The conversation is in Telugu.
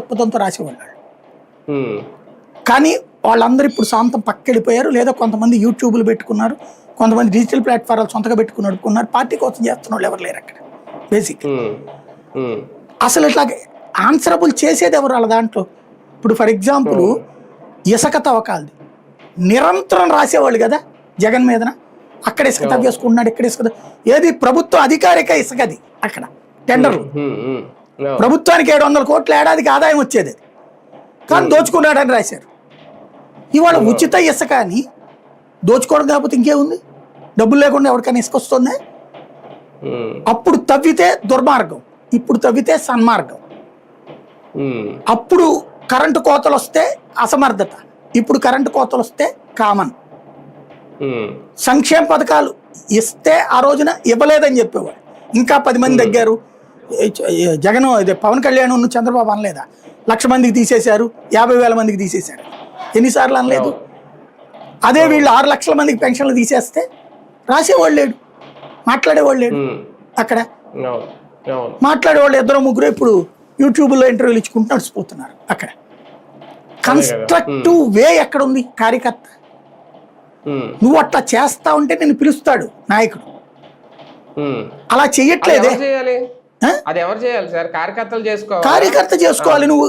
దృక్పథంతో రాసేవాళ్ళు. కానీ వాళ్ళందరూ ఇప్పుడు శాంతం పక్కెళ్ళిపోయారు, లేదా కొంతమంది యూట్యూబ్లు పెట్టుకున్నారు, కొంతమంది డిజిటల్ ప్లాట్ఫారాలు సొంతగా పెట్టుకున్నారు. పార్టీ కోసం చేస్తున్న వాళ్ళు ఎవరు లేరు అక్కడ బేసిక్. అసలు ఇట్లా ఆన్సరబుల్ చేసేది ఎవరు వాళ్ళ దాంట్లో? ఇప్పుడు ఫర్ ఎగ్జాంపుల్ ఇసుక తవ్వకాలది నిరంతరం రాసేవాళ్ళు కదా జగన్ మీదన, అక్కడ ఇసుక తవ్వేసుకుంటున్నాడు, ఇక్కడ ఇసుక, ఏది ప్రభుత్వ అధికారిక ఇసుకది అక్కడ టెండర్లు, ప్రభుత్వానికి 700 కోట్ల ఏడాదికి ఆదాయం వచ్చేది, కానీ దోచుకున్నాడని రాశారు. ఇవాళ ఉచిత ఇసుక అని దోచుకోవడం కాకపోతే ఇంకేముంది? డబ్బులు లేకుండా ఎవరికైనా ఇసుక వస్తుందా? అప్పుడు తవ్వితే దుర్మార్గం, ఇప్పుడు తవ్వితే సన్మార్గం. అప్పుడు కరెంటు కోతలు వస్తే అసమర్థత, ఇప్పుడు కరెంటు కోతలు వస్తే కామన్. సంక్షేమ పథకాలు ఇస్తే ఆ రోజున ఇవ్వలేదని చెప్పేవాడు, ఇంకా 10 మంది తగ్గారు. జగన్ ఇదే పవన్ కళ్యాణ్ చంద్రబాబు అనలేదా 1,00,000 మందికి తీసేశారు, 50,000 మందికి తీసేశారు, ఎన్నిసార్లు అనలేదు? అదే వీళ్ళు 6 లక్షల మందికి పెన్షన్లు తీసేస్తే రాసేవాళ్ళు లేడు, మాట్లాడేవాళ్ళు లేడు. అక్కడ మాట్లాడేవాళ్ళు 2-3 ఇప్పుడు యూట్యూబ్లో ఇంటర్వ్యూలు ఇచ్చుకుంటూ నడిచిపోతున్నారు. అక్కడ కన్స్ట్రక్టివ్ వే ఎక్కడ ఉంది? కార్యకర్త నువ్వు అట్లా చేస్తా ఉంటే నేను పిలుస్తాడు నాయకుడు, అలా చెయ్యట్లేదే. అది ఎవరు చేయాలి సార్? కార్యకర్తలు చేసుకోవాలి. కార్యకర్త చేసుకోవాలి. నువ్వు